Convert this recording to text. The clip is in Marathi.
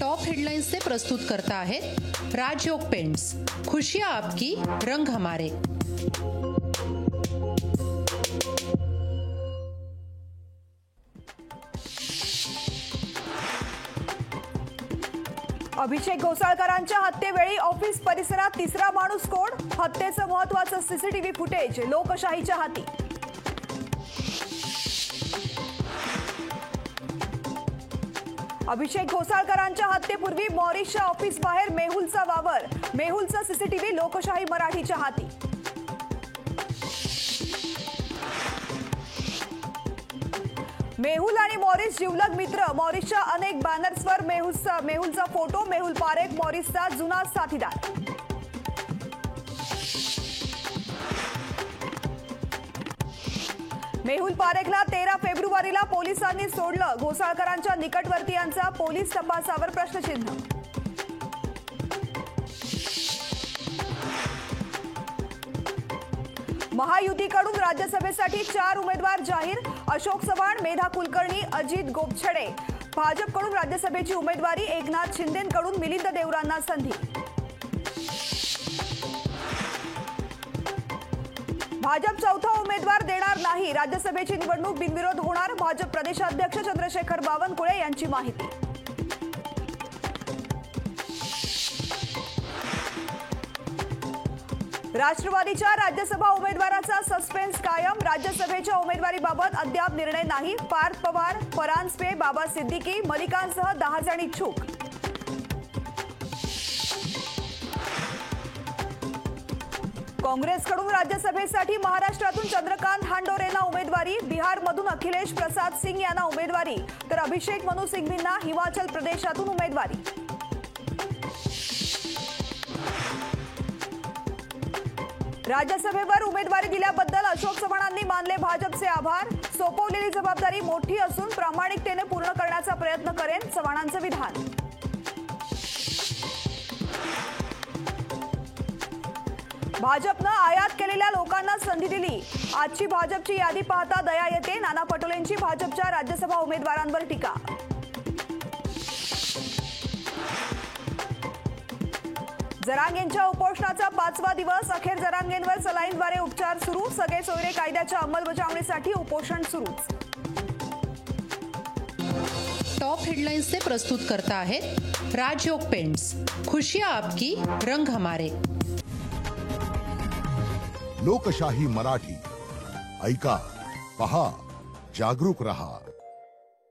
टॉप हेडलाइन्स से प्रस्तुत करता है राजयोग पेंट्स। खुशियां आपकी, रंग हमारे। अभिषेक घोसाळकरांच्या हत्येवेळी ऑफिस परिसरात तिसरा माणूस कोण? हत्येचं महत्त्वाचं सीसीटीव्ही फुटेज लोकशाहीच्या हाती। अभिषेक घोसाळकरांच्या हत्येपूर्वी मॉरिसच्या ऑफिस बाहेर मेहुलचा वावर। मेहुलचा सीसीटीव्ही लोकशाही मराठीच्या हाती। मेहुल आणि मॉरिस जिवलग मित्र। मॉरिसच्या अनेक बॅनर्सवर मेहुलचा फोटो। मेहुल पारेख मॉरिसचा जुना साथीदार। मेहुल पारेखला 13 फेब्रुवारीला पोलिसांनी सोडलं। घोसाळकरांच्या निकटवर्तीयांचा पोलीस तपासावर प्रश्नचिन्ह। महायुतीकडून राज्यसभेसाठी 4 उमेदवार जाहीर। अशोक चव्हाण, मेधा कुलकर्णी, अजित गोपछडे। भाजपकडून राज्यसभेची उमेदवारी। एकनाथ शिंदेंकडून मिलिंद देवरांना संधी। भाजप चौथा उमेदवार देणार नाही। राज्यसभेची निवडणूक बिनविरोध होणार। भाजप प्रदेशाध्यक्ष चंद्रशेखर बावनकुळे यांची माहिती। राष्ट्रवादीच्या राज्यसभा उमेदवाराचा सस्पेन्स कायम। राज्यसभेच्या उमेदवारीबाबत अद्याप निर्णय नाही। पार्थ पवार, परांजपे, बाबा सिद्दीकी, मलिकांसह 10 जण इच्छुक। काँग्रेसकडून राज्यसभेसाठी महाराष्ट्रातून चंद्रकांत हांडोरेंना उमेदवारी। बिहारमधून अखिलेश प्रसाद सिंग यांना उमेदवारी, तर अभिषेक मनु सिंघवींना हिमाचल प्रदेशातून उमेदवारी। राज्यसभेवर उमेदवारी दिल्याबद्दल अशोक चव्हाणांनी मानले भाजपचे आभार। सोपवलेली जबाबदारी मोठी असून प्रामाणिकतेने पूर्ण करण्याचा प्रयत्न करेन, चव्हाणांचं विधान। भाजपनं आयात केलेल्या लोकांना संधी दिली। आजची भाजपची यादी पाहता दया येते। नाना पटोलेंची भाजपच्या राज्यसभा उमेदवारांवर टीका। जरांगेंच्या उपोषणाचा 5वा दिवस। अखेर जरांगेंवर सलाईनद्वारे उपचार सुरू। सगळे सोयरे कायद्याच्या अंमलबजावणीसाठी उपोषण सुरूच। टॉप हेडलाइन्स से प्रस्तुत करता है राजयोग पेंट्स। खुशियां आपकी, रंग हमारे। लोकशाही मराठी ऐका, पहा, जागरूक रहा।